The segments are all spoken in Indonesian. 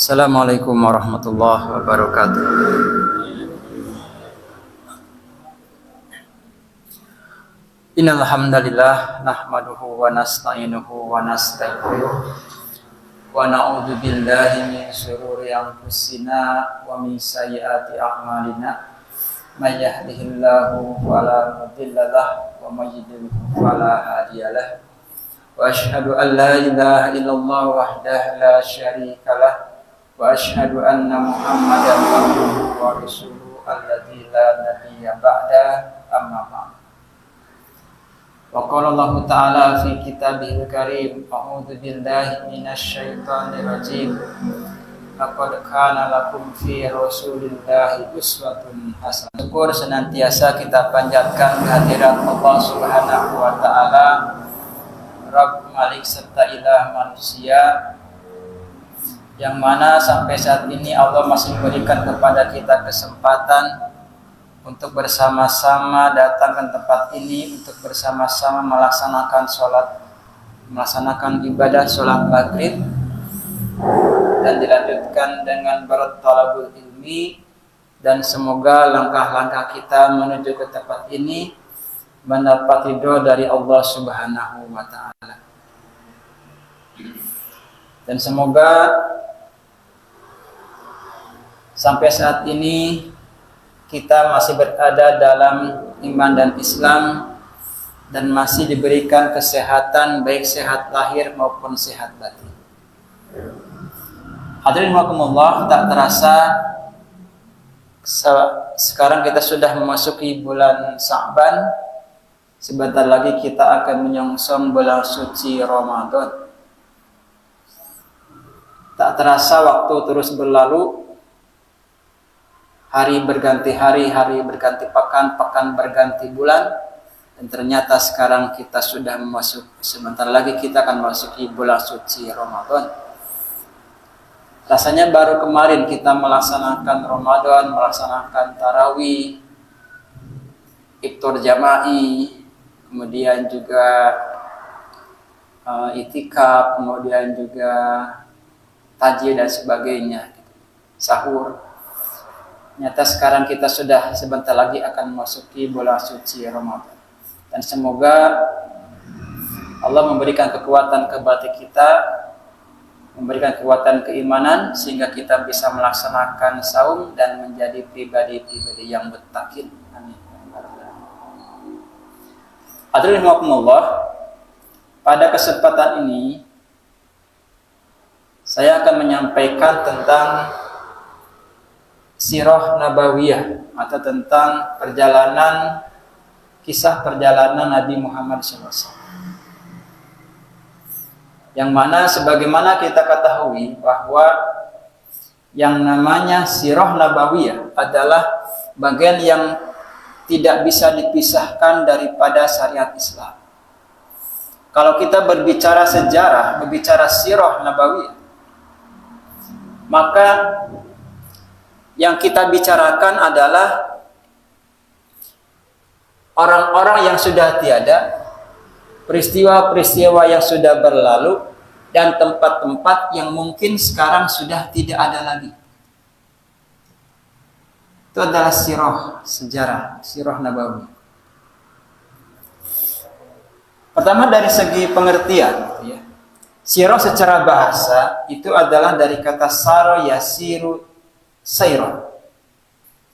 Assalamualaikum warahmatullahi wabarakatuh. Innal hamdalillah nahmaduhu wa nasta'inuhu wa nastaghfiruh wa na'udzu billahi min shururi anfusina wa min sayyiati a'malina. May yahdihillahu fala mudilla lahu wa may yudlil fala hadiyalah. Wa asyhadu an la ilaha illallah wahdahu la syarika lah. Wa asyhadu anna Muhammadan abduhu wa rasuluhu alladzi la nabiyya ba'da, amma ba'd. Wa qala Allah ta'ala fi kitabihil karim, a'udzu billahi minasy syaithanir rajim. Laqad kana lakum fi rasulillahi uswatun hasanah. Syukur senantiasa kita panjatkan kehadirat Allah Subhanahu wa taala, Rabb Malik serta ilah manusia, yang mana sampai saat ini Allah masih memberikan kepada kita kesempatan untuk bersama-sama datang ke tempat ini, untuk bersama-sama melaksanakan ibadah sholat maghrib, dan dilanjutkan dengan talabul ilmi. Dan semoga langkah-langkah kita menuju ke tempat ini mendapat ridho dari Allah Subhanahu wa ta'ala. Dan semoga sampai saat ini kita masih berada dalam iman dan Islam dan masih diberikan kesehatan, baik sehat lahir maupun sehat batin. Hadirin rahimakumullah, tak terasa sekarang kita sudah memasuki bulan Sya'ban. Sebentar lagi kita akan menyongsong bulan suci Ramadan. Tak terasa waktu terus berlalu. Hari berganti hari, hari berganti pekan, pekan berganti bulan, dan ternyata sekarang kita sudah sebentar lagi kita akan memasuki bulan suci Ramadan. Rasanya baru kemarin kita melaksanakan Ramadan, melaksanakan tarawih, iftar jama'i, kemudian juga itikaf, kemudian juga tajil dan sebagainya, sahur. Nyata sekarang kita sudah sebentar lagi akan memasuki bulan suci Ramadan. Dan semoga Allah memberikan kekuatan kepada kita, memberikan kekuatan keimanan, sehingga kita bisa melaksanakan saum dan menjadi pribadi-pribadi yang muttaqin. Amin. Hadirin rahimakumullah, pada kesempatan ini saya akan menyampaikan tentang Sirah Nabawiyah, atau tentang kisah perjalanan Nabi Muhammad SAW. Yang mana sebagaimana kita ketahui bahwa yang namanya Sirah Nabawiyah adalah bagian yang tidak bisa dipisahkan daripada syariat Islam. Kalau kita berbicara sejarah, berbicara Sirah Nabawiyah, maka yang kita bicarakan adalah orang-orang yang sudah tiada, peristiwa-peristiwa yang sudah berlalu, dan tempat-tempat yang mungkin sekarang sudah tidak ada lagi. Itu adalah sirah, sejarah, sirah Nabawi. Pertama dari segi pengertian, ya. Sirah secara bahasa itu adalah dari kata saro yasiru sayran,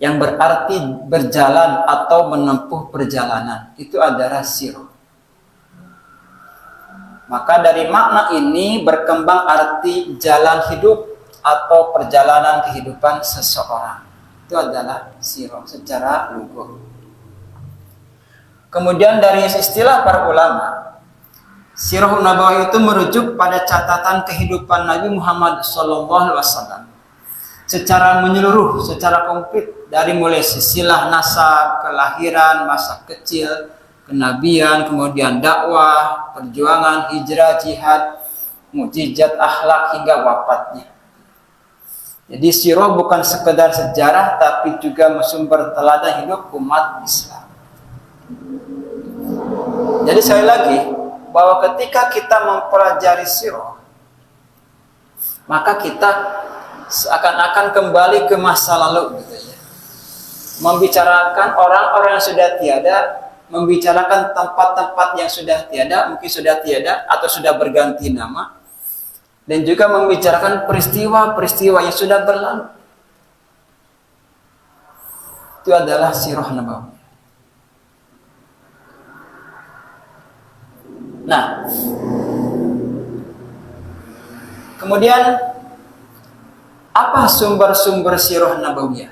yang berarti berjalan atau menempuh perjalanan. Itu adalah sirah. Maka dari makna ini berkembang arti jalan hidup atau perjalanan kehidupan seseorang. Itu adalah sirah secara lughah. Kemudian dari istilah para ulama, Sirah Nabawiyah itu merujuk pada catatan kehidupan Nabi Muhammad SAW secara menyeluruh, secara komplit, dari mulai silsilah nasab, kelahiran, masa kecil, kenabian, kemudian dakwah, perjuangan, hijrah, jihad, mukjizat, akhlak, hingga wafatnya. Jadi sirah bukan sekedar sejarah, tapi juga sumber teladan hidup umat Islam. Jadi sekali lagi, bahwa ketika kita mempelajari sirah, maka kita seakan-akan kembali ke masa lalu gitu ya. Membicarakan orang-orang yang sudah tiada, membicarakan tempat-tempat yang sudah tiada, mungkin sudah tiada atau sudah berganti nama, dan juga membicarakan peristiwa-peristiwa yang sudah berlalu. Itu adalah sirah nabawi. Nah, kemudian apa sumber-sumber sirah nabawiyah?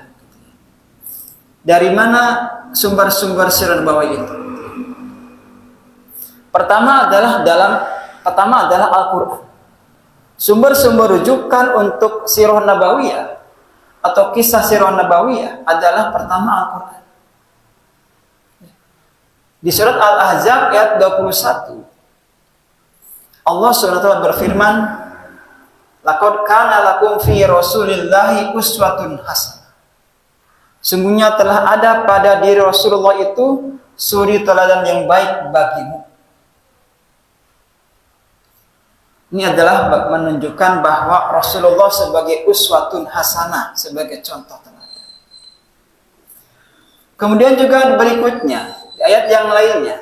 Dari mana sumber-sumber sirah nabawiyah itu? Pertama adalah Al-Qur'an. Sumber-sumber rujukan untuk sirah nabawiyah atau kisah sirah nabawiyah adalah pertama Al-Qur'an. Di surat Al-Ahzab ayat 21, Allah SWT berfirman, "Laqad kana lakum fi Rasulillahi uswatun hasanah." Sungguhnya telah ada pada diri Rasulullah itu suri teladan yang baik bagimu. Ini adalah menunjukkan bahwa Rasulullah sebagai uswatun hasanah, sebagai contoh teladan. Kemudian juga berikutnya, di ayat yang lainnya,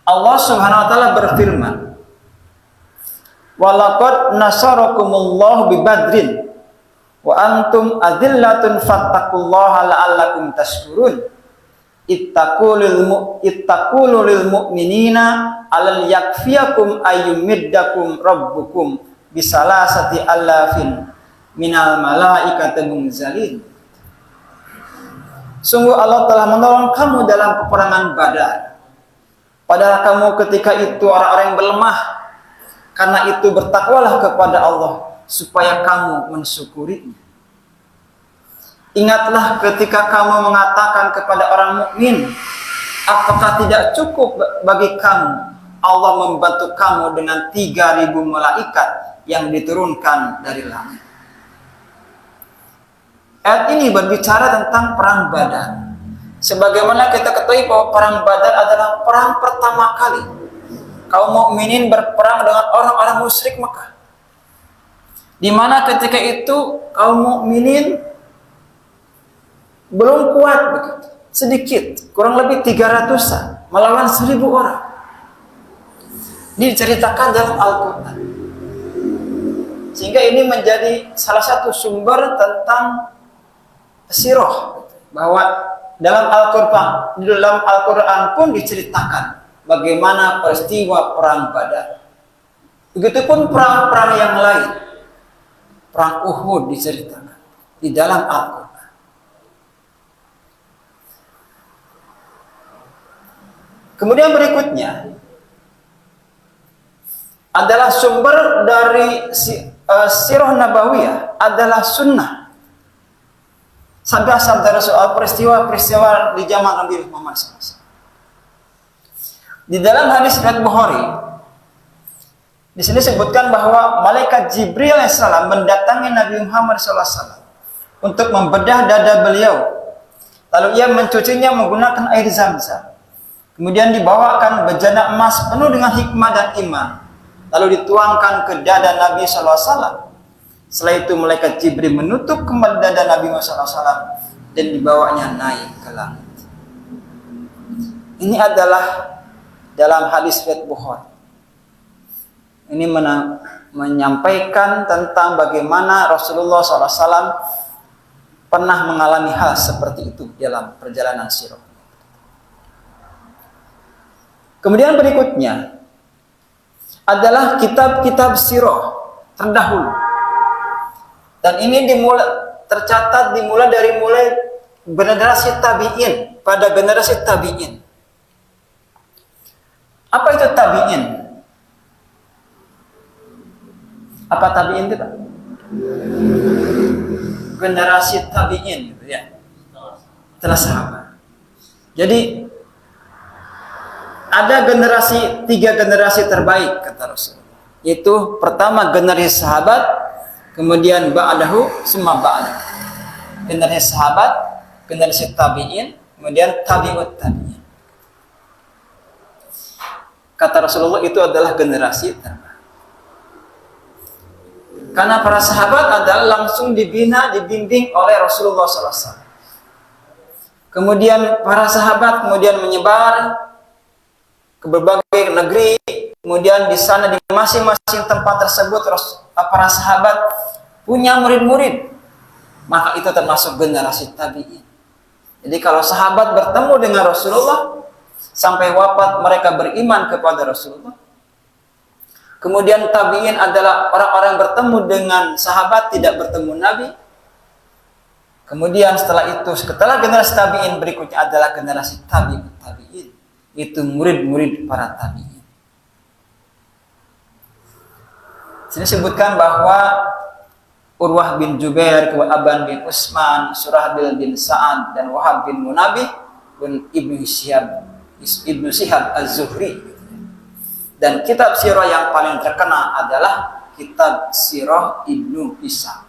Allah Subhanahu wa taala berfirman, "Walaqad nasarakumullahu bi Badrin wa antum adillatun fattaqullaha la'allakum tashkurun. Ittaqulu lil mu'minina alal yakfiyakum ayyumiddakum rabbukum bisalasati alafin minal malaikati munzalin." Sungguh Allah telah menolong kamu dalam peperangan Badar. Padahal kamu ketika itu orang-orang yang berlemah. Karena itu bertakwalah kepada Allah supaya kamu mensyukurinya. Ingatlah ketika kamu mengatakan kepada orang mukmin, apakah tidak cukup bagi kamu Allah membantu kamu dengan 3.000 malaikat yang diturunkan dari langit. Ayat ini berbicara tentang perang Badar. Sebagaimana kita ketahui bahwa perang Badar adalah perang pertama kali kaum mukminin berperang dengan orang-orang musyrik Mekah. Di mana ketika itu kaum mukminin belum kuat begitu, sedikit, kurang lebih 300-an melawan 1.000 orang. Ini diceritakan dalam Al-Qur'an. Sehingga ini menjadi salah satu sumber tentang sirah, bahwa dalam Al-Qur'an pun diceritakan bagaimana peristiwa perang Badar. Begitupun perang-perang yang lain. Perang Uhud diceritakan di dalam Al-Qur'an. Kemudian berikutnya adalah sumber dari sirah nabawiyah adalah sunnah. Sabda-sabda soal peristiwa-peristiwa di zaman Nabi Muhammad SAW. Di dalam hadis riwayat Bukhari, di sini disebutkan bahwa malaikat Jibril alaihissalam mendatangi Nabi Muhammad SAW untuk membedah dada beliau. Lalu ia mencucinya menggunakan air Zam-Zam. Kemudian dibawakan bejana emas penuh dengan hikmah dan iman. Lalu dituangkan ke dada Nabi SAW. Setelah itu malaikat Jibril menutup kembali dada Nabi SAW dan dibawanya naik ke langit. Ini adalah dalam hadis riwayat Bukhari. Ini menyampaikan tentang bagaimana Rasulullah SAW pernah mengalami hal seperti itu dalam perjalanan sirah. Kemudian berikutnya adalah kitab-kitab sirah terdahulu. Dan ini dimulai dari generasi tabi'in, pada generasi tabi'in. Apa itu tabi'in? Apa tabi'in itu, Pak? Generasi tabi'in, gitu ya. Setelah sahabat. Jadi ada tiga generasi terbaik kata Rasulullah. Yaitu pertama generasi sahabat, kemudian ba'dahu, summa ba'dahu. Generasi sahabat, generasi tabi'in, kemudian tabi'ut tabi'in. Kata Rasulullah itu adalah generasi terbaik. Karena para sahabat adalah langsung dibina, dibimbing oleh Rasulullah SAW. Kemudian para sahabat kemudian menyebar ke berbagai negeri. Kemudian di sana di masing-masing tempat tersebut para sahabat punya murid-murid. Maka itu termasuk generasi tabi'in. Jadi kalau sahabat bertemu dengan Rasulullah sampai wafat mereka beriman kepada Rasulullah. Kemudian tabi'in adalah orang-orang yang bertemu dengan sahabat tidak bertemu Nabi. Kemudian setelah generasi tabi'in berikutnya adalah generasi tabi'in. Itu murid-murid para tabi'in. Sini sebutkan bahwa Urwah bin Jubair, Aban bin Utsman, Surahbil bin Sa'ad, dan Wahab bin Munabih bin Ibnu Syihab Az-Zuhri. Dan kitab sirah yang paling terkenal adalah kitab sirah Ibnu Hisham.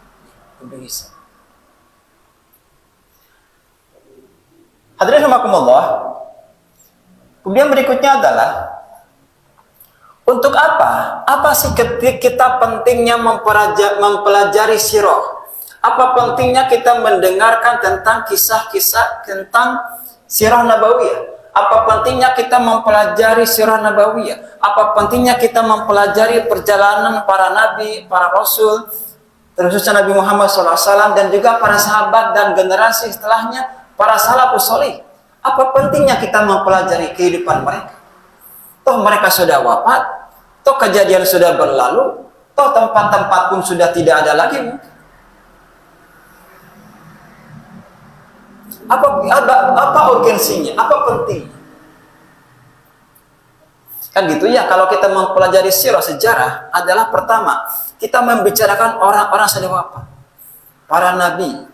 Hadirin rahimakumullah. Kemudian berikutnya adalah untuk apa? Apa sih kita pentingnya mempelajari sirah? Apa pentingnya kita mendengarkan tentang kisah-kisah tentang sirah nabawiyah? Apa pentingnya kita mempelajari sirah nabawiyah? Apa pentingnya kita mempelajari perjalanan para nabi, para rasul, terkhususnya Nabi Muhammad SAW dan juga para sahabat dan generasi setelahnya, para salafus sholih? Apa pentingnya kita mempelajari kehidupan mereka? Toh mereka sudah wafat, toh kejadian sudah berlalu, toh tempat-tempat pun sudah tidak ada lagi. Apa urgensinya? Apa pentingnya? Kan gitu ya, kalau kita mempelajari sirah sejarah adalah pertama, kita membicarakan orang-orang sudah wafat. Para nabi,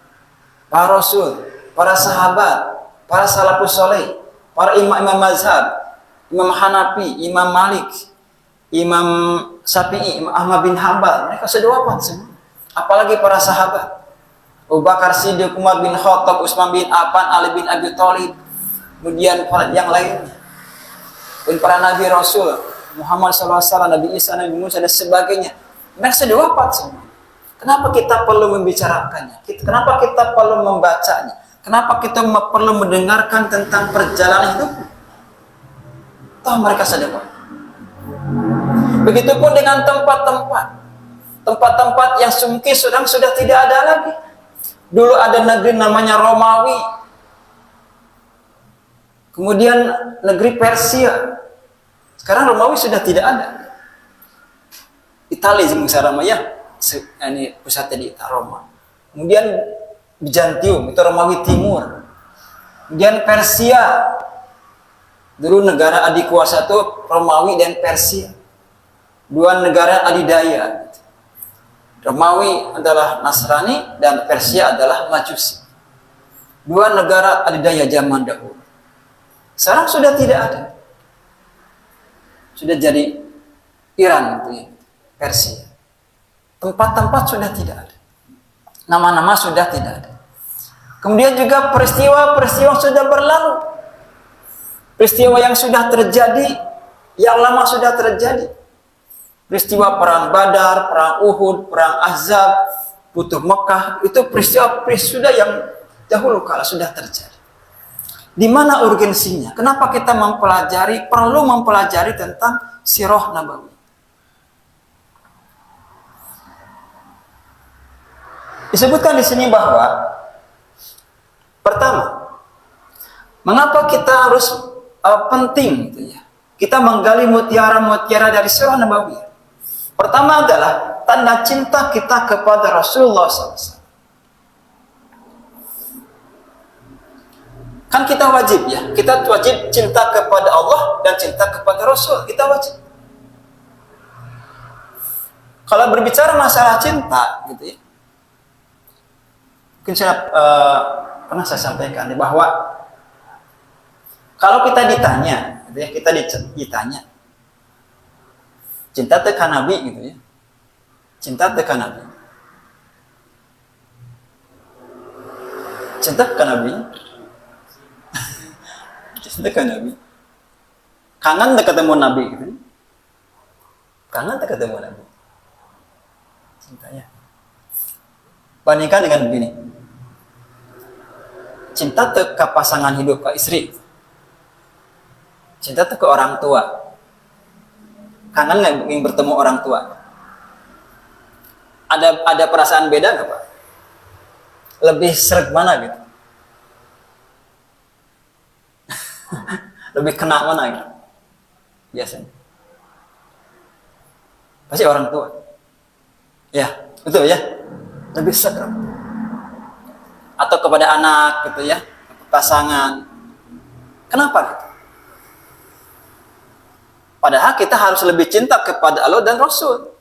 para rasul, para sahabat, para salafus sholih, para imam-imam mazhab, Imam Hanafi, Imam Malik, Imam Syafi'i, Imam Ahmad bin Hanbal, mereka sudah wafat semua. Apalagi para sahabat. Abu Bakar Siddiq, Umar bin Khattab, Utsman bin Affan, Ali bin Abi Thalib, kemudian yang lainnya, dan para nabi rasul Muhammad SAW, Nabi Isa, Nabi Musa dan sebagainya, mereka sudah wafat semua. Kenapa kita perlu membicarakannya? Kenapa kita perlu membacanya? Kenapa kita perlu mendengarkan tentang perjalanan hidup? Toh mereka sudah wafat. Begitupun dengan tempat-tempat yang mungkin sudah tidak ada lagi. Dulu ada negeri namanya Romawi. Kemudian negeri Persia. Sekarang Romawi sudah tidak ada. Italia sekarang ya. Ini pusatnya di Roma. Kemudian Bizantium, itu Romawi Timur. Kemudian Persia. Dulu negara adik kuasa itu Romawi dan Persia. Dua negara adidaya. Romawi adalah Nasrani dan Persia adalah Majusi. Dua negara adidaya zaman dahulu. Sekarang sudah tidak ada. Sudah jadi Iran, Persia. Tempat-tempat sudah tidak ada. Nama-nama sudah tidak ada. Kemudian juga peristiwa-peristiwa sudah berlalu. Peristiwa yang sudah terjadi, yang lama sudah terjadi. Peristiwa perang Badar, perang Uhud, perang Ahzab, Futuh Mekah, itu peristiwa sudah yang dahulu kala sudah terjadi. Di mana urgensinya? Kenapa kita perlu mempelajari tentang sirah nabawi? Disebutkan di sini bahwa pertama, mengapa kita harus penting gitu ya? Kita menggali mutiara-mutiara dari sirah nabawiyah. Pertama adalah tanda cinta kita kepada Rasulullah SAW. Kan kita wajib ya, kita wajib cinta kepada Allah dan cinta kepada Rasul, kita wajib. Kalau berbicara masalah cinta, gitu ya, mungkin saya pernah saya sampaikan bahwa kalau kita ditanya, gitu ya, ditanya, cinta tekan Nabi gitu ya. Cinta tekan Nabi. Cinta tekan Nabi. Cinta tekan Nabi. Kangen ketemu Nabi gitu. Kangen ketemu Nabi. cintanya. Bandingkan dengan begini. Cinta ke pasangan hidup, ke istri. Cinta ke orang tua. Kangen nggak ingin bertemu orang tua? Ada perasaan beda nggak Pak? Lebih seret mana gitu? Lebih kena mana gitu? Biasanya. Pasti orang tua. Ya, betul ya. Lebih seret. Atau kepada anak gitu ya, pasangan. Kenapa gitu? Padahal kita harus lebih cinta kepada Allah dan Rasul.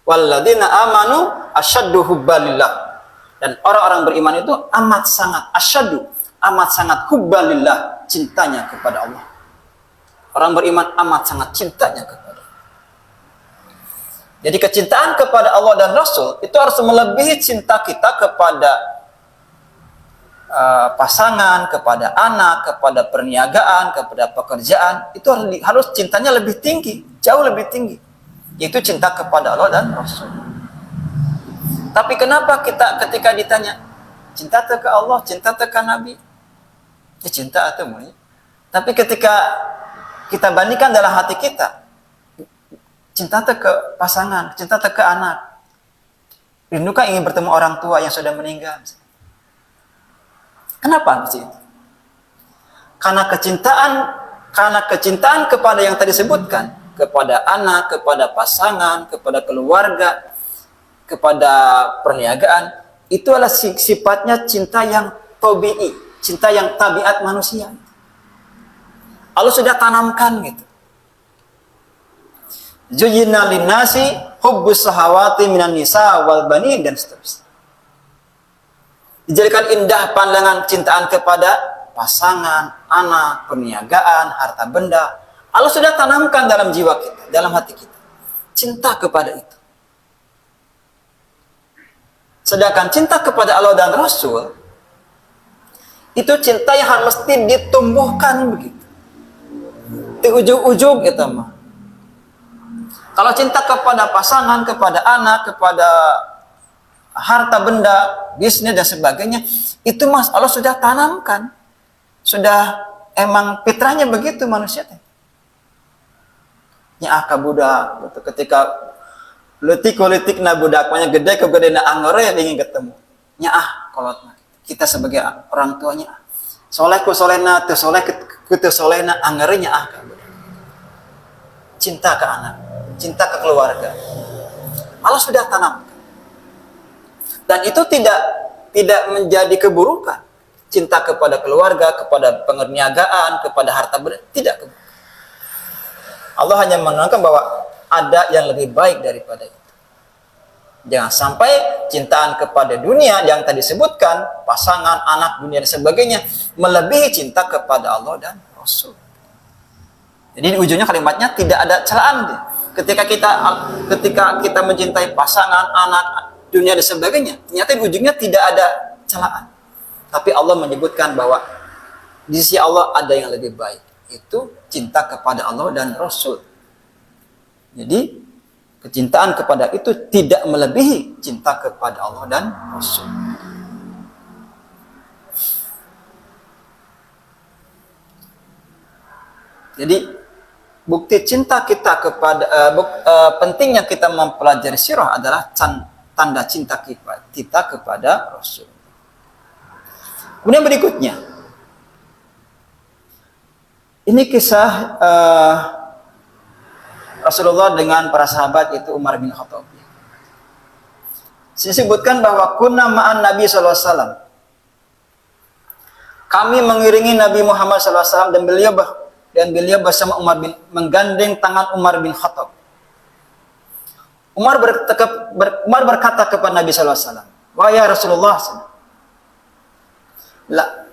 Walladzina amanu asyaddu hubbalillah. Dan orang-orang beriman itu amat sangat asyaddu, amat sangat hubbalillah, cintanya kepada Allah. Orang beriman amat sangat cintanya kepada Allah. Jadi kecintaan kepada Allah dan Rasul itu harus melebihi cinta kita kepada pasangan, kepada anak, kepada perniagaan, kepada pekerjaan. Itu harus cintanya lebih tinggi, jauh lebih tinggi. Yaitu cinta kepada Allah dan Rasul. Tapi kenapa kita ketika ditanya cinta ke Allah, cinta ke Nabi, ya cinta atau mulai. Tapi ketika kita bandingkan dalam hati kita, cinta ke pasangan, cinta ke anak, rindukan ingin bertemu orang tua yang sudah meninggal. Kenapa sih? Karena kecintaan kepada yang tadi sebutkan, kepada anak, kepada pasangan, kepada keluarga, kepada perniagaan, itu adalah sifatnya cinta yang tabi'i, cinta yang tabiat manusia. Allah sudah tanamkan gitu. Zuyyina linnasi hubbus sahawati minan nisa wal banin dan seterusnya. Dijadikan indah pandangan cintaan kepada pasangan, anak, perniagaan, harta benda. Allah sudah tanamkan dalam jiwa kita, dalam hati kita. Cinta kepada itu. Sedangkan cinta kepada Allah dan Rasul, itu cinta yang harus mesti ditumbuhkan begitu. Di ujung-ujung itu mah. Kalau cinta kepada pasangan, kepada anak, kepada harta benda, bisnis dan sebagainya, itu Mas Allah sudah tanamkan. Sudah emang fitrahnya begitu manusia. Nya ka budak gitu. Ketika letik na budak banyak gede ke gede na angore yang ingin ketemu. Nya kolot kita sebagai orang tuanya soleh ku solehna teu soleh ku teu solehna angore nya ka budak. Cinta ke anak, cinta ke keluarga. Allah sudah tanamkan. Dan itu tidak menjadi keburukan. Cinta kepada keluarga, kepada perniagaan, kepada harta benda, tidak keburukan. Allah hanya menerangkan bahwa ada yang lebih baik daripada itu. Jangan sampai cintaan kepada dunia yang tadi sebutkan, pasangan, anak, dunia dan sebagainya, melebihi cinta kepada Allah dan Rasul. Jadi di ujungnya kalimatnya tidak ada celaan. Ketika kita mencintai pasangan, anak, dunia dan sebagainya, ternyata di ujungnya tidak ada celaan. Tapi Allah menyebutkan bahwa di sisi Allah ada yang lebih baik, itu cinta kepada Allah dan Rasul. Jadi kecintaan kepada itu tidak melebihi cinta kepada Allah dan Rasul. Jadi bukti cinta kita kepada pentingnya kita mempelajari sirah adalah tanda cinta kita kepada Rasul. Kemudian berikutnya, ini kisah Rasulullah dengan para sahabat, itu Umar bin Khattab. Disebutkan bahwa kunna ma'an Nabi SAW. Kami mengiringi Nabi Muhammad SAW dan beliau bersama Umar bin menggandeng tangan Umar bin Khattab. Umar berkata kepada Nabi SAW, wahai Rasulullah,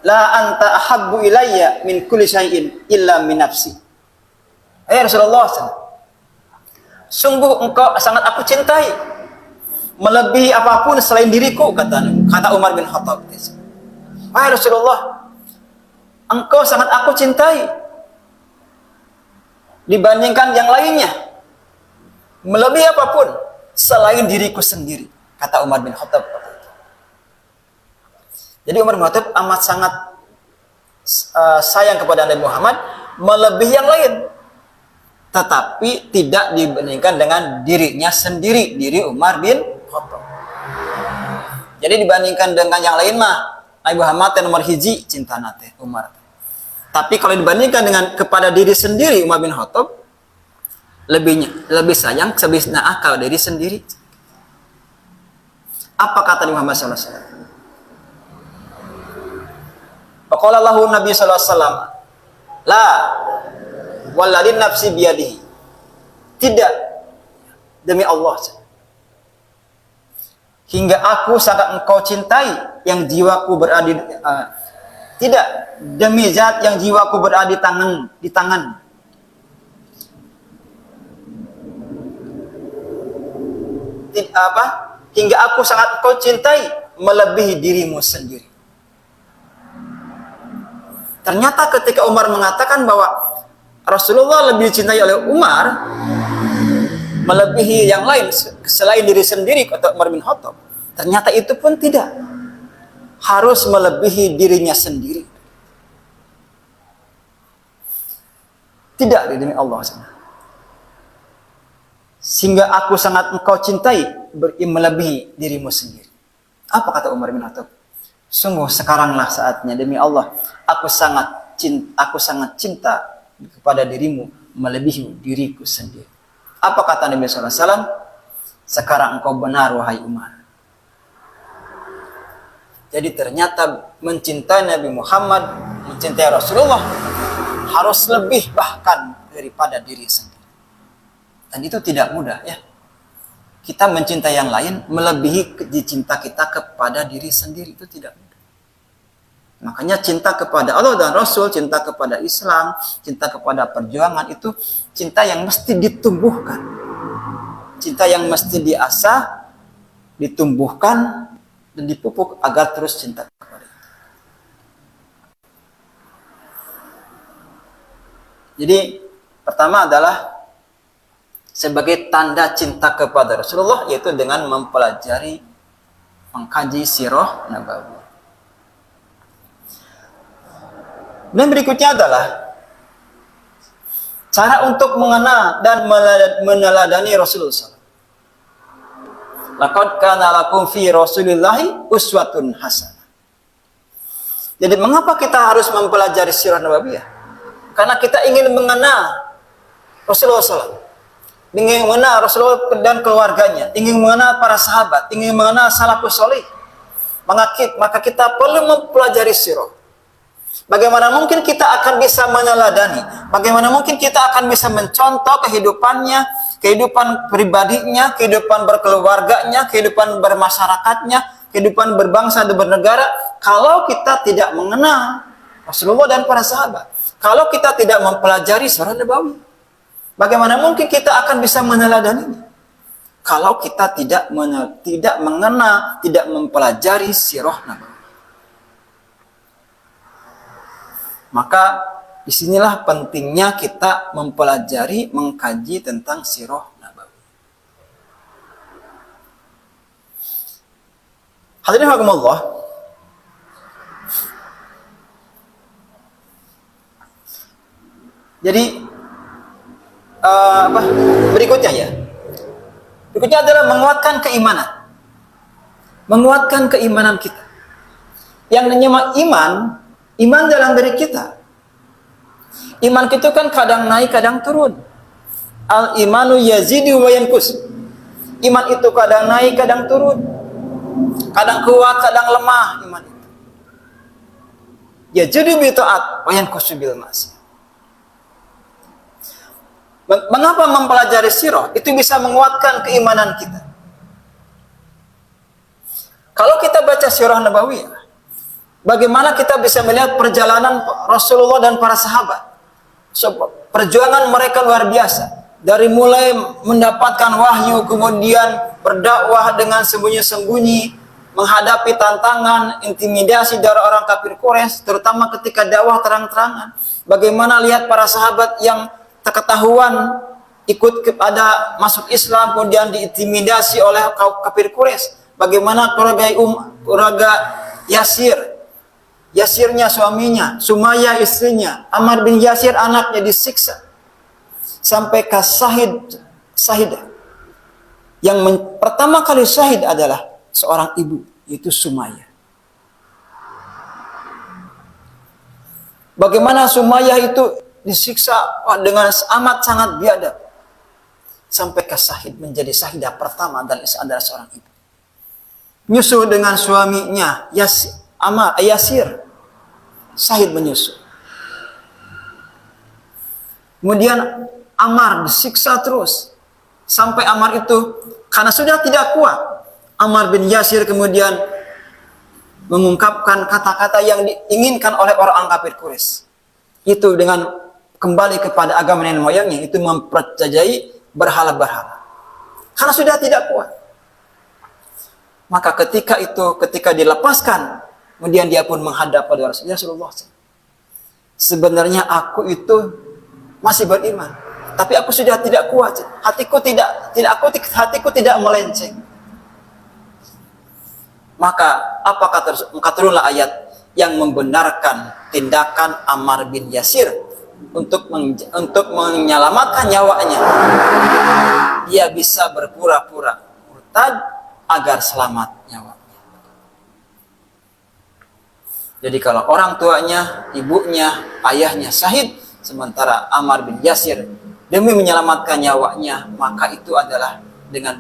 la anta ahabbu ilayya min kulli syai'in illa min nafsi. Hai Rasulullah, sungguh engkau sangat aku cintai melebihi apapun selain diriku, kata Umar bin Khattab. Wahai Rasulullah, engkau sangat aku cintai dibandingkan yang lainnya, melebihi apapun. selain diriku sendiri, kata Umar bin Khattab. Jadi Umar bin Khattab amat sangat sayang kepada Nabi Muhammad melebihi yang lain, tetapi tidak dibandingkan dengan dirinya sendiri, diri Umar bin Khattab. Jadi dibandingkan dengan yang lain mah Nabi Muhammad yang nomor hiji cinta nate Umar. Tapi kalau dibandingkan dengan kepada diri sendiri Umar bin Khattab lebih sayang sebisna akal diri sendiri. Apa kata Nabi Muhammad SAW? Faqala lahu Nabi sallallahu alaihi wasallam, "La walladzi nafsi biyadihi." Tidak, demi Allah. Hingga aku sangat engkau cintai yang jiwaku berada tidak, demi zat yang jiwaku berada di tangan. Hingga aku sangat engkau cintai melebihi dirimu sendiri. Ternyata ketika Umar mengatakan bahwa Rasulullah lebih dicintai oleh Umar melebihi yang lain selain diri sendiri, kata Umar bin Khattab, ternyata itu pun tidak harus melebihi dirinya sendiri. Tidak, demi Allah. Sehingga aku sangat engkau cintai melebihi dirimu sendiri. Apa kata Umar bin Khattab? Sungguh sekaranglah saatnya, demi Allah, aku sangat cinta kepada dirimu melebihi diriku sendiri. Apa kata Nabi SAW? Sekarang engkau benar, wahai Umar. Jadi ternyata mencintai Nabi Muhammad, mencintai Rasulullah harus lebih bahkan daripada diri sendiri. Dan itu tidak mudah ya. Kita mencintai yang lain melebihi cinta kita kepada diri sendiri, itu tidak mudah. Makanya cinta kepada Allah dan Rasul, cinta kepada Islam, cinta kepada perjuangan itu cinta yang mesti ditumbuhkan. Cinta yang mesti diasah, ditumbuhkan, dan dipupuk agar terus cinta kepada itu. Jadi pertama adalah sebagai tanda cinta kepada Rasulullah, yaitu dengan mempelajari, mengkaji sirah Nabawi. Dan berikutnya adalah cara untuk mengenal dan meneladani Rasulullah SAW. Laqad kana lakum fi Rasulillahi uswatun hasanah. Jadi mengapa kita harus mempelajari sirah Nabawiyah? Karena kita ingin mengenal Rasulullah SAW, ingin mengenal Rasulullah dan keluarganya, ingin mengenal para sahabat, ingin mengenal salafus salih. Maka kita perlu mempelajari sirah. Bagaimana mungkin kita akan bisa meneladani? Bagaimana mungkin kita akan bisa mencontoh kehidupannya, kehidupan pribadinya, kehidupan berkeluarganya, kehidupan bermasyarakatnya, kehidupan berbangsa dan bernegara, kalau kita tidak mengenal Rasulullah dan para sahabat, kalau kita tidak mempelajari sirah Nabawi, bagaimana mungkin kita akan bisa meneladaninya? Kalau kita tidak mengenal, tidak mempelajari sirah Nabawi. Maka disinilah pentingnya kita mempelajari, mengkaji tentang sirah Nabawi. Hadirin rahimakumullah. Jadi berikutnya ya. Berikutnya adalah menguatkan keimanan. Menguatkan keimanan kita. Yang namanya iman dalam diri kita. Iman kita kan kadang naik, kadang turun. Al-imanu yazidu wa yanqus. Iman itu kadang naik, kadang turun. Kadang kuat, kadang lemah iman itu. Yazidu bi ta'at wa yanqusu bil ma'siyah. Mengapa mempelajari sirah? Itu bisa menguatkan keimanan kita. Kalau kita baca sirah Nabawiyah, bagaimana kita bisa melihat perjalanan Rasulullah dan para sahabat? Perjuangan mereka luar biasa. Dari mulai mendapatkan wahyu, kemudian berdakwah dengan sembunyi-sembunyi, menghadapi tantangan, intimidasi dari orang kafir Quraisy, terutama ketika dakwah terang-terangan. Bagaimana lihat para sahabat yang ketahuan ikut kepada masuk Islam, kemudian diintimidasi oleh kaum kafir Quraisy. Bagaimana keluarga Yasir, Yasirnya suaminya, Sumayyah istrinya, Ammar bin Yasir anaknya disiksa sampai ke Sahid. Yang pertama kali syahid adalah seorang ibu, yaitu Sumayyah. Bagaimana Sumayyah itu disiksa dengan amat sangat biadab sampai ke Sahid, menjadi syahidah pertama dan adalah seorang ibu. Nyusul dengan suaminya Yasir, Sahid menyusul. Kemudian Ammar disiksa terus sampai Ammar itu karena sudah tidak kuat, Ammar bin Yasir kemudian mengungkapkan kata-kata yang diinginkan oleh orang kafir Quraisy. Itu dengan kembali kepada agama nenek moyangnya, itu mempercayai berhala-berhala. Karena sudah tidak kuat. Maka ketika dilepaskan, kemudian dia pun menghadap pada Rasulullah. Sebenarnya aku itu masih beriman, tapi aku sudah tidak kuat. Hatiku tidak melenceng. Maka turunlah ayat yang membenarkan tindakan Ammar bin Yasir untuk menyelamatkan nyawanya. Dia bisa berpura-pura murtad agar selamat nyawanya. Jadi kalau orang tuanya, ibunya, ayahnya syahid, sementara Ammar bin Yasir demi menyelamatkan nyawanya, maka itu adalah dengan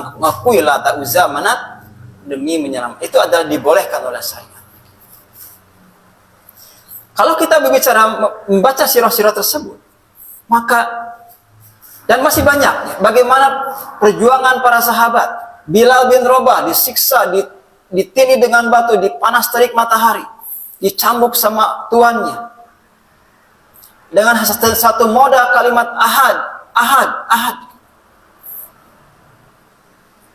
mengakui Lata Uzza Manat demi menyelamatkan. Itu adalah dibolehkan oleh syariat. Kalau kita berbicara membaca sirah-sirah tersebut, maka dan masih banyak bagaimana perjuangan para sahabat. Bilal bin Rabah disiksa, ditini dengan batu, dipanas terik matahari, dicambuk sama tuannya dengan satu modal kalimat ahad.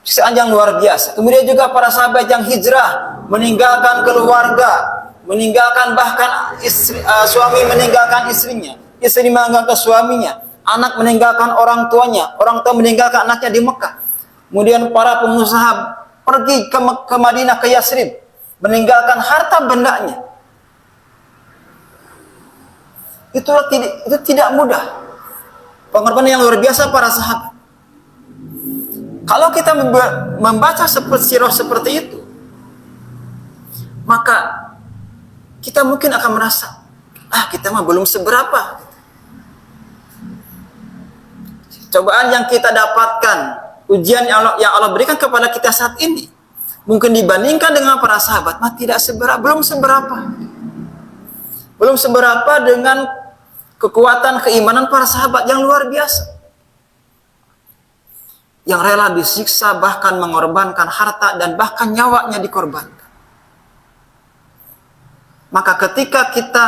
Siksaan yang luar biasa. Kemudian juga para sahabat yang hijrah, meninggalkan keluarga, meninggalkan bahkan suami meninggalkan istrinya, istri meninggalkan suaminya, anak meninggalkan orang tuanya, orang tua meninggalkan anaknya di Mekah. Kemudian para pengusaha pergi ke Madinah, ke Yasrib, meninggalkan harta bendanya. Itu tidak mudah. Pengorbanan yang luar biasa para sahabat. Kalau kita membaca sirah seperti itu, maka kita mungkin akan merasa, kita mah belum seberapa. Cobaan yang kita dapatkan, ujian yang Allah berikan kepada kita saat ini, mungkin dibandingkan dengan para sahabat, belum seberapa dengan kekuatan keimanan para sahabat yang luar biasa, yang rela disiksa, bahkan mengorbankan harta dan bahkan nyawanya dikorbankan. Maka ketika kita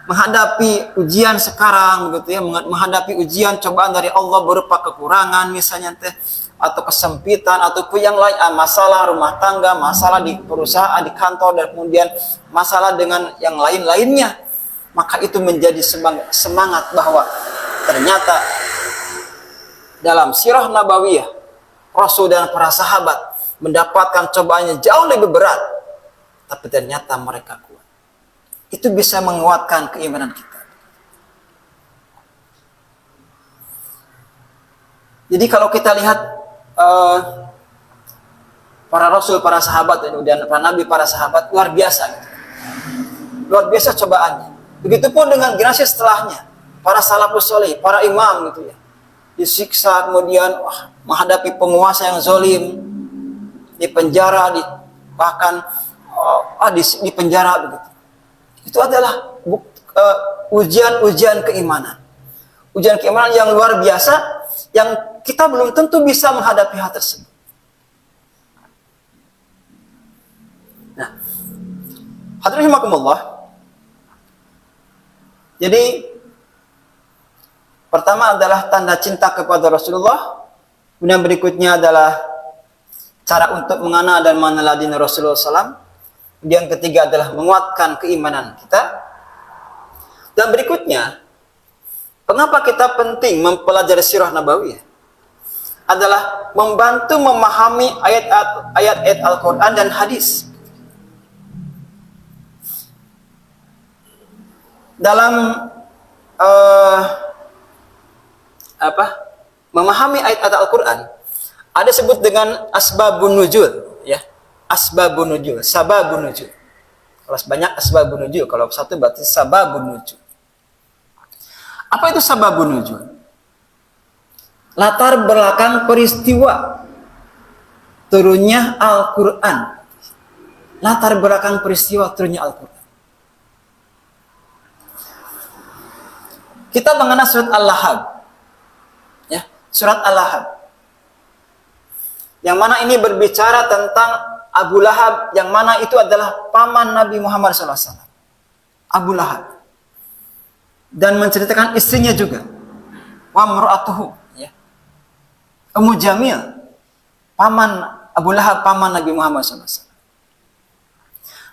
menghadapi ujian sekarang, begitu ya, menghadapi ujian cobaan dari Allah berupa kekurangan misalnya atau kesempitan ataupun yang lain, masalah rumah tangga, masalah di perusahaan, di kantor, dan kemudian masalah dengan yang lain-lainnya, maka itu menjadi semangat bahwa ternyata dalam sirah nabawiyah Rasul dan para sahabat mendapatkan cobaannya jauh lebih berat, tapi ternyata mereka kuat. Itu bisa menguatkan keimanan kita. Jadi kalau kita lihat para rasul, para sahabat, dan para nabi, para sahabat, luar biasa gitu. Luar biasa cobaannya. Begitupun dengan generasi setelahnya, para salafus sholih, para imam gitu ya. Disiksa, kemudian menghadapi penguasa yang zalim, dipenjara, bahkan di penjara begitu. Itu adalah ujian keimanan. Ujian keimanan yang luar biasa, yang kita belum tentu bisa menghadapi hal tersebut. Nah, hadirin rahimakumullah. Jadi pertama adalah tanda cinta kepada Rasulullah. Kemudian berikutnya adalah cara untuk mengenal dan meneladani Rasulullah SAW. Yang ketiga adalah menguatkan keimanan kita. Dan berikutnya Mengapa kita penting mempelajari sirah nabawiyah? Adalah membantu memahami ayat-ayat Al-Quran dan hadis. Dalam memahami ayat-ayat Al-Quran, ada sebut dengan asbabun nuzul, ya. Asbabun nuzul, sababun nuzul. Kalau banyak asbabun nuzul, kalau satu berarti sababun nuzul. Apa itu sababun nuzul? Latar belakang peristiwa turunnya Al-Quran. Latar belakang peristiwa turunnya Al-Quran. Kita mengenal surat Al-Lahab, ya, surat Al-Lahab, yang mana ini berbicara tentang Abu Lahab, yang mana itu adalah paman Nabi Muhammad SAW, Abu Lahab, dan menceritakan istrinya juga, wa mra'atuhu, ya, Ummu Jamil, paman Abu Lahab, paman Nabi Muhammad SAW.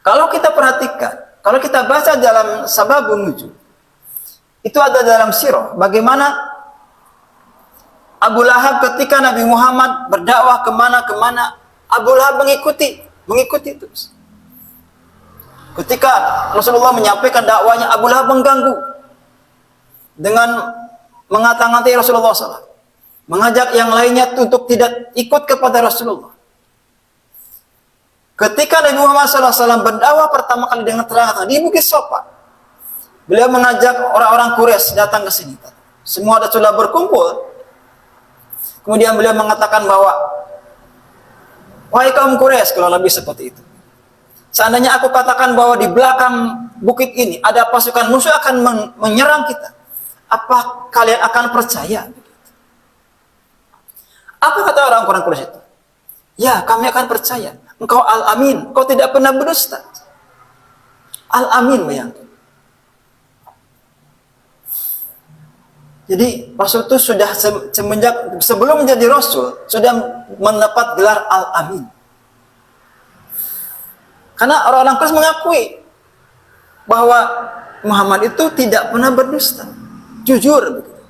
Kalau kita perhatikan, kalau kita baca dalam sababun nuzul, itu ada dalam sirah bagaimana Abu Lahab ketika Nabi Muhammad berdakwah kemana-kemana, Abu Lahab mengikuti terus. Ketika Rasulullah menyampaikan dakwanya, Abu Lahab mengganggu dengan mengata-ngatai Rasulullah SAW, mengajak yang lainnya untuk tidak ikut kepada Rasulullah. Ketika Nabi Muhammad SAW berdakwah pertama kali dengan terang di Bukit Sofa, beliau mengajak orang-orang Quraisy datang ke sini. Semua sudah berkumpul. Kemudian beliau mengatakan bahwa, wahai kaum Quraisy, kalau lebih seperti itu, seandainya aku katakan bahwa di belakang bukit ini ada pasukan musuh akan menyerang kita, apa kalian akan percaya? Apa kata orang-orang Quraisy itu? Ya, kami akan percaya. Engkau Al-Amin, kau tidak pernah berdusta. Al-Amin, bayangkan. Jadi Rasul itu sudah semenjak sebelum menjadi Rasul sudah mendapat gelar Al-Amin. Karena orang-orang Quraisy mengakui bahwa Muhammad itu tidak pernah berdusta, jujur begitu.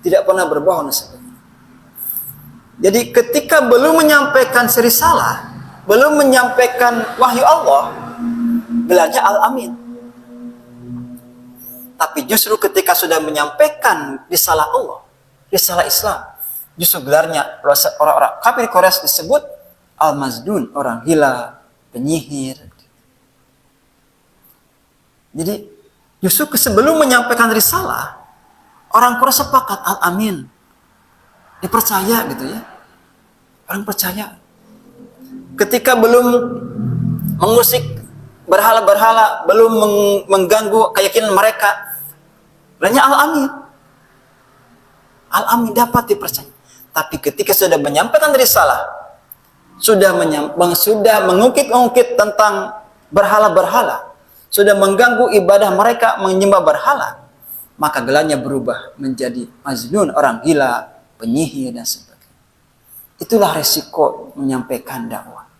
Tidak pernah berbohong dan sebagainya. Jadi ketika belum menyampaikan risalah, belum menyampaikan wahyu Allah, gelarnya Al-Amin. Tapi justru ketika sudah menyampaikan risalah Allah, risalah Islam, justru gelarnya orang-orang kafir Quraisy disebut Al-Mazdun, orang gila, penyihir. Jadi justru sebelum menyampaikan risalah, orang Quraisy sepakat Al-Amin, dipercaya gitu ya. Orang percaya. Ketika belum mengusik berhala-berhala, belum mengganggu keyakinan mereka, hanya Al-Amin. Al-Amin dapat dipercaya. Tapi ketika sudah menyampaikan risalah, sudah mengungkit-ungkit tentang berhala-berhala, sudah mengganggu ibadah mereka, menyembah berhala, maka gelarnya berubah menjadi Majnun, orang gila, penyihir dan sebagainya. Itulah resiko menyampaikan dakwah.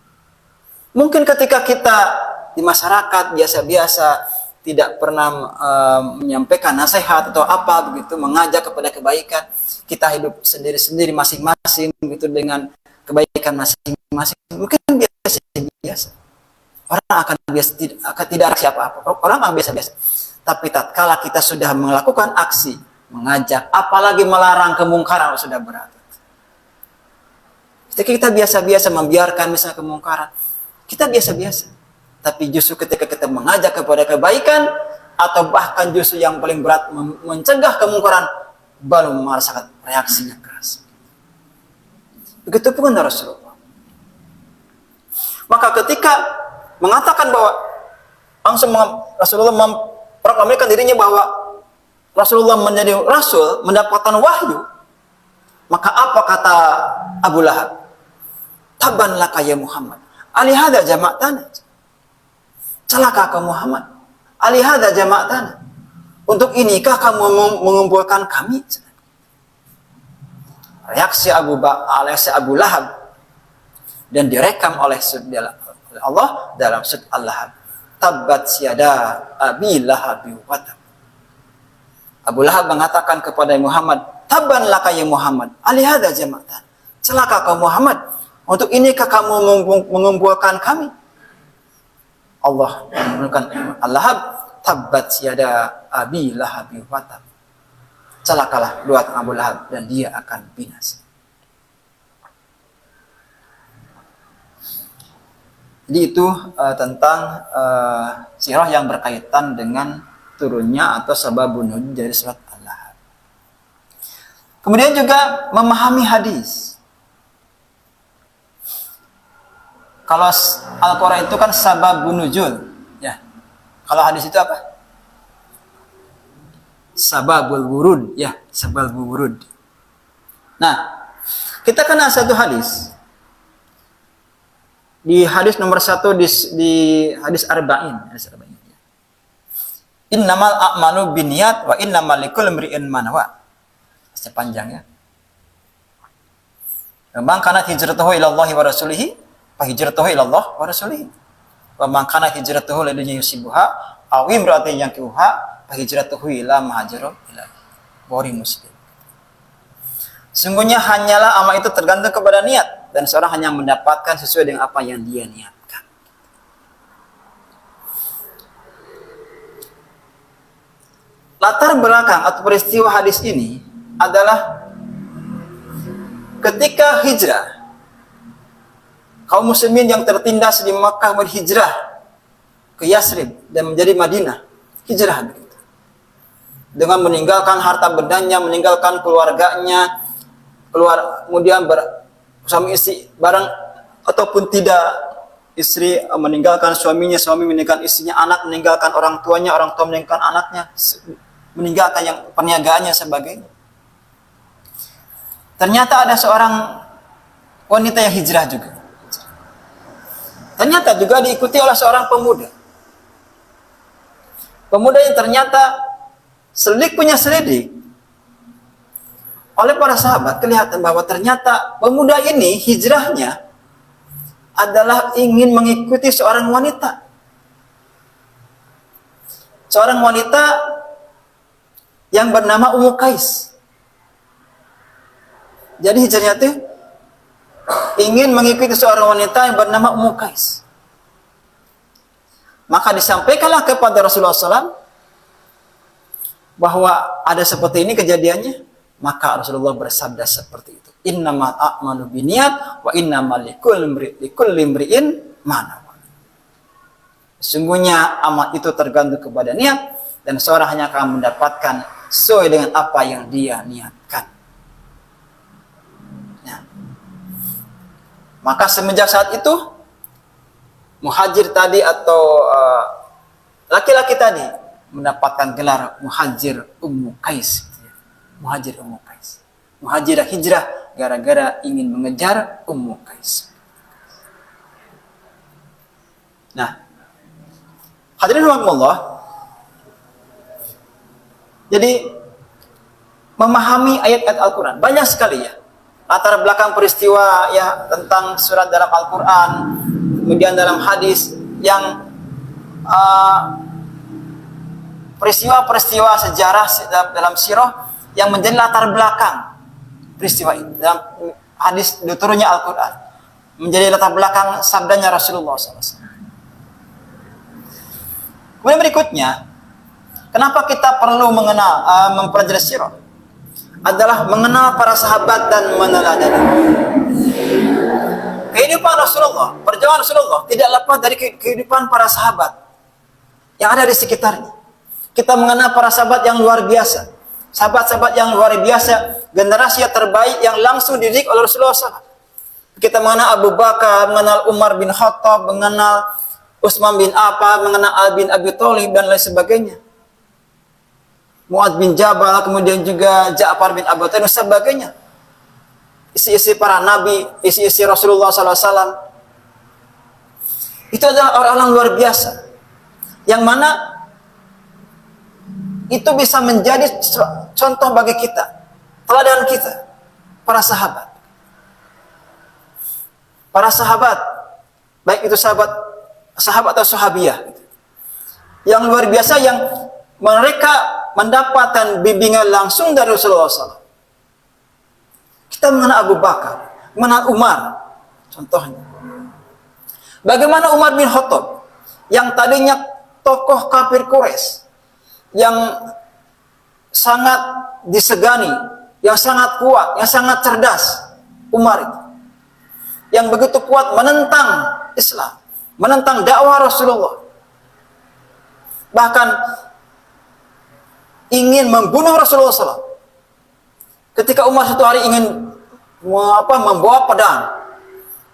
Mungkin ketika kita di masyarakat biasa-biasa tidak pernah menyampaikan nasihat atau apa begitu, mengajak kepada kebaikan, kita hidup sendiri-sendiri masing-masing begitu dengan kebaikan masing-masing, mungkin biasa-biasa. Orang akan biasa, tidak ada siapa-apa. Orang akan biasa-biasa. Tapi tatkala kita sudah melakukan aksi, mengajak, apalagi melarang kemungkaran, sudah berat. Ketika kita biasa-biasa membiarkan misalnya kemungkaran, kita biasa-biasa. Tapi justru ketika kita mengajak kepada kebaikan, atau bahkan justru yang paling berat mencegah kemungkaran, baru merasakan reaksinya keras. Begitu pun Rasulullah. Maka ketika mengatakan bahwa langsung Rasulullah memproklamirkan dirinya bahwa Rasulullah menjadi Rasul, mendapatkan wahyu, maka apa kata Abu Lahab? Taban laka ya Muhammad, alihada jama'tana. Celaka kau Muhammad, alihada jama'tana. Untuk inikah kamu mengumpulkan kami? Reaksi Abu Lahab dan direkam oleh Allah dalam surat Al-Lahab. Tabbat siada abi lahabi wa tab. Abu Lahab mengatakan kepada Muhammad, "Tabban laka ya Muhammad, alihada jama'atan." Celaka kau Muhammad, untuk inikah kamu mengumpulkan kami? Allah menurunkan Al-Lahab, "Tabbat yada abi lahab wa tab." Celakalah dua tangan Abu Lahab dan dia akan binasa. Jadi itu tentang sirah yang berkaitan dengan turunnya atau sababun nuzul dari surat Al-Lahab. Kemudian juga memahami hadis. Kalau Al-Quran itu kan sababun nuzul, ya. Kalau hadis itu apa? Sababul wurud, ya, sababul wurud. Nah, kita kenal satu hadis. Di hadis nomor 1 di hadis arba'in, ya. Innamal a'malu binniyat wa innamal likulli imri'in ma nawa. Sepanjang ya. Man kana hijratuhu ila Allah wa rasulihi fa hijratuhu ila Allah wa rasulihi. Wa man kana hijratuhu li dunya yusibuha aw imra'atin yankihuha fa hijratuhu ila ma hajara ilaihi. Bukhari Muslim. Sungguhnya hanyalah amal itu tergantung kepada niat dan seorang hanya mendapatkan sesuai dengan apa yang dia niatkan. Latar belakang atau peristiwa hadis ini adalah ketika hijrah, kaum muslimin yang tertindas di Makkah berhijrah ke Yasrib dan menjadi Madinah, hijrah begitu. Dengan meninggalkan harta bendanya, meninggalkan keluarganya, kemudian suami istri bareng ataupun tidak, istri meninggalkan suaminya, suami meninggalkan istrinya, anak meninggalkan orang tuanya, orang tua meninggalkan anaknya, meninggalkan yang perniagaannya sebagainya. Ternyata ada seorang wanita yang hijrah juga. Ternyata juga diikuti oleh seorang pemuda. Pemuda yang ternyata selidik punya selidik. Oleh para sahabat kelihatan bahwa ternyata pemuda ini hijrahnya adalah ingin mengikuti seorang wanita. Seorang wanita yang bernama Ummu Qais. Jadi hijrahnya itu ingin mengikuti seorang wanita yang bernama Ummu Qais. Maka disampaikanlah kepada Rasulullah SAW bahwa ada seperti ini kejadiannya. Maka Rasulullah bersabda seperti itu. Innamal a'malu binniyat wa innamal likulli imri'in ma nawa. Sesungguhnya amal itu tergantung kepada niat dan seorang hanya akan mendapatkan sesuai dengan apa yang dia niatkan. Ya. Maka semenjak saat itu muhajir tadi atau laki-laki tadi mendapatkan gelar muhajir Ummu Qais. Muhajir Ummu Qais. Muhajirah hijrah gara-gara ingin mengejar Ummu Qais. Nah, hadirin rahimakumullah. Jadi memahami ayat-ayat Al-Qur'an banyak sekali ya. Latar belakang peristiwa ya tentang surat dalam Al-Qur'an, kemudian dalam hadis yang peristiwa-peristiwa sejarah dalam sirah yang menjadi latar belakang peristiwa itu dalam hadis turunnya Al-Quran, menjadi latar belakang sabdanya Rasulullah SAW. Kemudian berikutnya, kenapa kita perlu mempelajari sirah? Adalah mengenal para sahabat dan meneladani. Kehidupan Rasulullah, perjalanan Rasulullah tidak lepas dari kehidupan para sahabat yang ada di sekitarnya. Kita mengenal para sahabat yang luar biasa. Sahabat-sahabat yang luar biasa, generasi yang terbaik yang langsung dididik oleh Rasulullah SAW. Kita mengenal Abu Bakar, mengenal Umar bin Khattab, mengenal Utsman bin Affan, mengenal Ali bin Abi Thalib dan lain sebagainya. Mu'adz bin Jabal, kemudian juga Ja'far bin Abi Thalib dan sebagainya. Isi-isi para nabi, isi-isi Rasulullah SAW. Itu adalah orang-orang luar biasa. Yang mana itu bisa menjadi contoh bagi kita, teladan kita, para sahabat. Para sahabat, baik itu sahabat atau sahabiyah, yang luar biasa, yang mereka mendapatkan bimbingan langsung dari Rasulullah SAW. Kita mengenal Abu Bakar, mengenal Umar, contohnya. Bagaimana Umar bin Khattab, yang tadinya tokoh kafir Quraisy, yang sangat disegani, yang sangat kuat, yang sangat cerdas, Umar itu, yang begitu kuat menentang Islam, menentang dakwah Rasulullah, bahkan ingin membunuh Rasulullah SAW. Ketika Umar suatu hari ingin membawa pedang,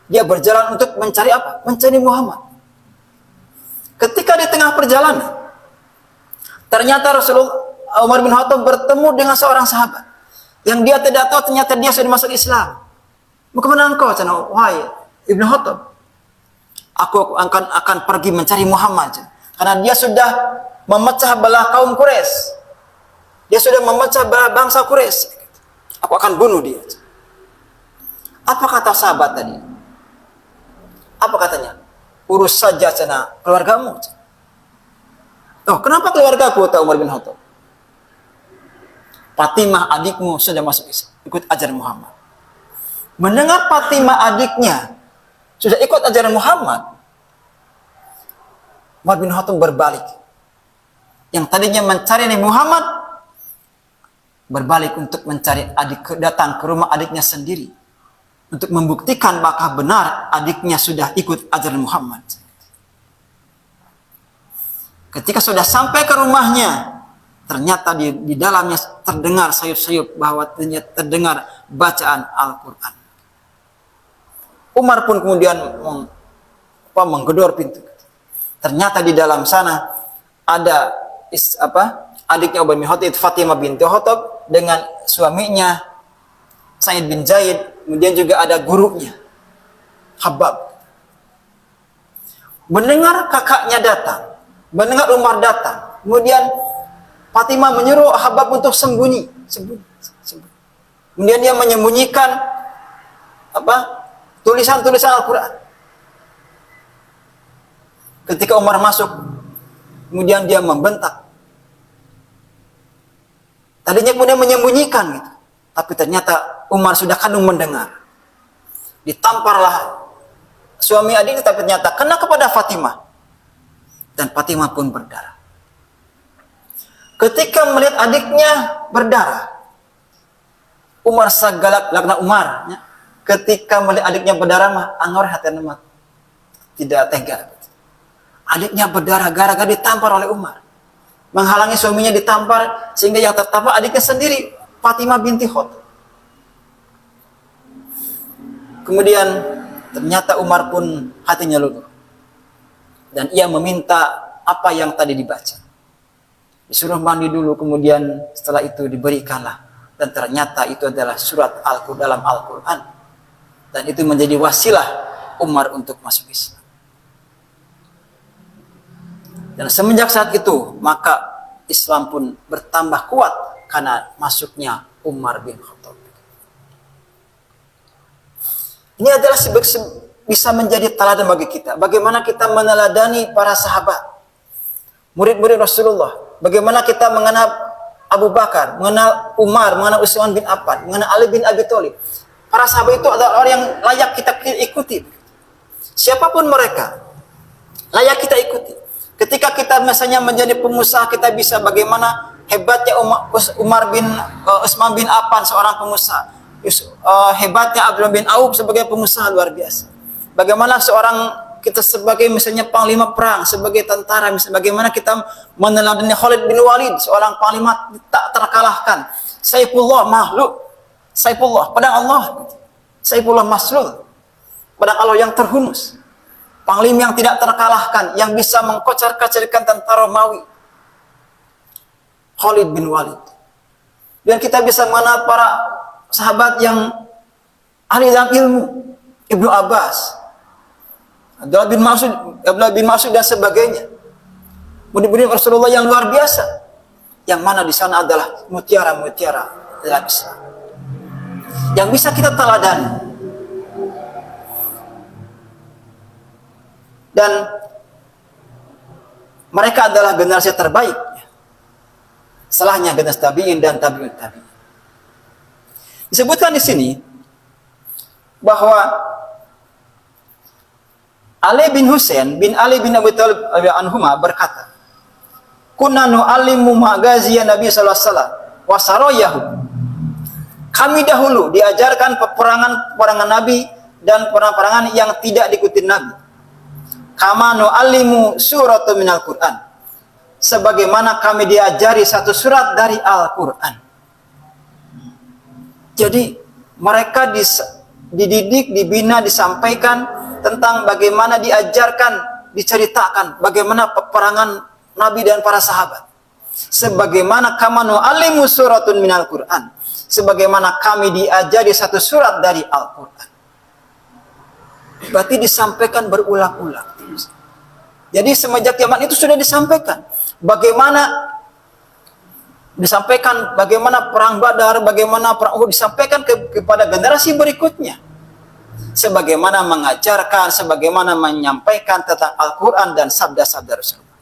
dia berjalan untuk mencari apa? Mencari Muhammad. Ketika di tengah perjalanan, ternyata Umar bin Khattab bertemu dengan seorang sahabat yang dia tidak tahu ternyata dia sudah masuk Islam. Mau kemana engkau? Wahai Ibnu Khattab, aku akan pergi mencari Muhammad, karena dia sudah memecah belah kaum Quraisy. Dia sudah memecah belah bangsa Quraisy. Aku akan bunuh dia. Apa kata sahabat tadi? Apa katanya? Urus saja keluargamu. Oh, kenapa keluargaku? Kata Umar bin Khattab. Fatimah adikmu sudah masuk Islam, ikut ajaran Muhammad. Mendengar Fatimah adiknya sudah ikut ajaran Muhammad, Umar bin Khattab berbalik. Yang tadinya mencari Nabi Muhammad, berbalik untuk mencari datang ke rumah adiknya sendiri untuk membuktikan apakah benar adiknya sudah ikut ajaran Muhammad. Ketika sudah sampai ke rumahnya, ternyata di dalamnya terdengar sayup-sayup bahwa terdengar bacaan Al-Quran. Umar pun kemudian menggedor pintu. Ternyata di dalam sana ada adiknya Umar bin Khattab, Fatimah binti Khattab, dengan suaminya Sa'id bin Zaid, kemudian juga ada gurunya Habab. Mendengar kakaknya datang, mendengar Umar datang, kemudian Fatimah menyuruh Habab untuk sembunyi. Kemudian dia menyembunyikan tulisan-tulisan Al-Quran. Ketika Umar masuk, kemudian dia membentak. Tadinya kemudian menyembunyikan gitu. Tapi ternyata Umar sudah kadung mendengar. Ditamparlah suami adiknya, tapi ternyata kena kepada Fatimah. Dan Fatimah pun berdarah. Ketika melihat adiknya berdarah, Umar sagalak lakna Umar. Ketika melihat adiknya berdarah mah angor hati nama tidak tega. Adiknya berdarah gara-gara ditampar oleh Umar. Menghalangi suaminya ditampar, sehingga yang tertampar adiknya sendiri, Fatimah binti Khattab. Kemudian ternyata Umar pun hatinya luluh, dan ia meminta apa yang tadi dibaca. Disuruh mandi dulu, kemudian setelah itu diberikanlah, dan ternyata itu adalah surat dalam Al-Quran, dan itu menjadi wasilah Umar untuk masuk Islam. Dan semenjak saat itu, maka Islam pun bertambah kuat karena masuknya Umar bin Khattab. Ini adalah bisa menjadi teladan bagi kita. Bagaimana kita meneladani para sahabat, murid-murid Rasulullah. Bagaimana kita mengenal Abu Bakar, mengenal Umar, mengenal Utsman bin Affan, mengenal Ali bin Abi Thalib. Para sahabat itu adalah orang yang layak kita ikuti. Siapapun mereka, layak kita ikuti. Ketika kita misalnya menjadi pengusaha, kita bisa bagaimana hebatnya Utsman bin Affan seorang pengusaha, hebatnya Abdullah bin Auf sebagai pengusaha luar biasa. Bagaimana kita sebagai misalnya panglima perang, sebagai tentara, misalnya bagaimana kita meneladani Khalid bin Walid, seorang panglima tak terkalahkan. Saifullah makhluk, Saifullah pedang Allah, Saifullah maslul, pedang Allah yang terhunus. Panglima yang tidak terkalahkan, yang bisa mengkocar-kacirkan tentara Romawi, Khalid bin Walid. Dan kita bisa mengenal para sahabat yang ahli dalam ilmu, Ibnu Abbas, Abdullah bin Mas'ud dan sebagainya. Murid-murid Rasulullah yang luar biasa, yang mana di sana adalah mutiara-mutiara dalam Islam yang bisa kita teladani. Dan mereka adalah generasi terbaik Salahnya generasi tabi'in dan tabi'ut tabi'in. Disebutkan di sini bahwa Ali bin Husain bin Ali bin Abi Thalib anhuma berkata, "Kunna nu'allimu magaziya Nabi sallallahu alaihi wasallam wa sarayahu." Kami dahulu diajarkan peperangan Nabi dan perang-perangan yang tidak diikuti Nabi. Kama nu'allimu suratu minal Qur'an. Sebagaimana kami diajari satu surat dari Al-Qur'an. Jadi mereka dididik, dibina, disampaikan tentang bagaimana diajarkan, diceritakan bagaimana peperangan Nabi dan para sahabat. Sebagaimana kama nu'allimu suratun minal Qur'an. Sebagaimana kami diajari satu surat dari Al-Qur'an. Berarti disampaikan berulang-ulang. Jadi semenjak zaman itu sudah disampaikan bagaimana perang Badar, bagaimana perang Uhud, disampaikan kepada generasi berikutnya. Sebagaimana mengajarkan, sebagaimana menyampaikan tentang Al-Quran dan sabda-sabda Rasulullah.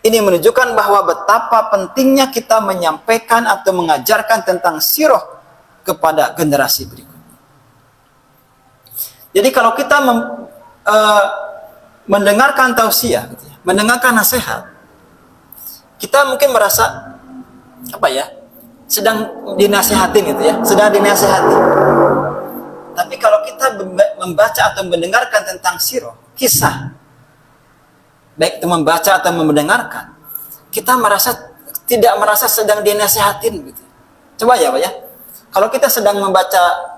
Ini menunjukkan bahwa betapa pentingnya kita menyampaikan atau mengajarkan tentang sirah kepada generasi berikutnya. Jadi kalau kita mendengarkan tausiah, gitu ya, mendengarkan nasihat, kita mungkin merasa sedang dinasihatin gitu ya, sedang dinasihati. Tapi kalau kita membaca atau mendengarkan tentang sirah, kisah, baik itu membaca atau mendengarkan, kita tidak merasa sedang dinasihatin gitu. Coba ya, Pak ya. Kalau kita sedang membaca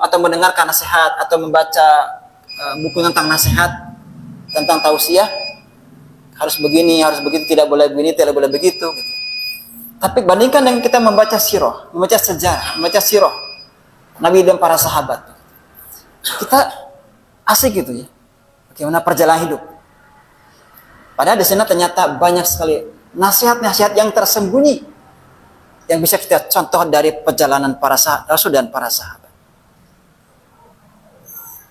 atau mendengarkan nasihat atau membaca buku tentang nasihat, tentang tausiah, harus begini, harus begitu, tidak boleh begini, tidak boleh begitu gitu. Tapi bandingkan dengan kita membaca sirah, membaca sejarah, membaca sirah Nabi dan para sahabat, kita asik gitu ya, bagaimana perjalanan hidup. Padahal di sana ternyata banyak sekali nasihat-nasihat yang tersembunyi yang bisa kita contoh dari perjalanan para Rasul dan para sahabat.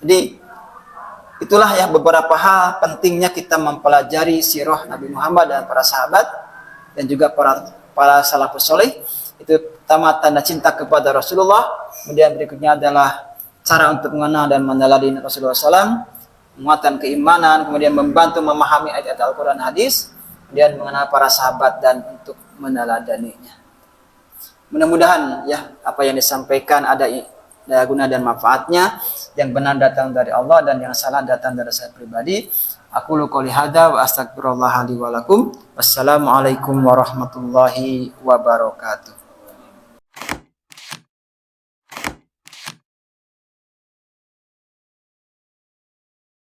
Jadi itulah ya beberapa hal pentingnya kita mempelajari sirah Nabi Muhammad dan para sahabat dan juga para salafus saleh. Itu pertama tanda cinta kepada Rasulullah, kemudian berikutnya adalah cara untuk mengenal dan meneladani Rasulullah SAW, menguatkan keimanan, kemudian membantu memahami ayat-ayat Al-Quran hadis, kemudian mengenal para sahabat dan untuk meneladaninya. Mudah-mudahan ya apa yang disampaikan ada guna dan manfaatnya. Yang benar datang dari Allah dan yang salah datang dari saya pribadi. Aku qouli hadza wa astaghfirullah li wa lakum. Wassalamualaikum warahmatullahi wabarakatuh.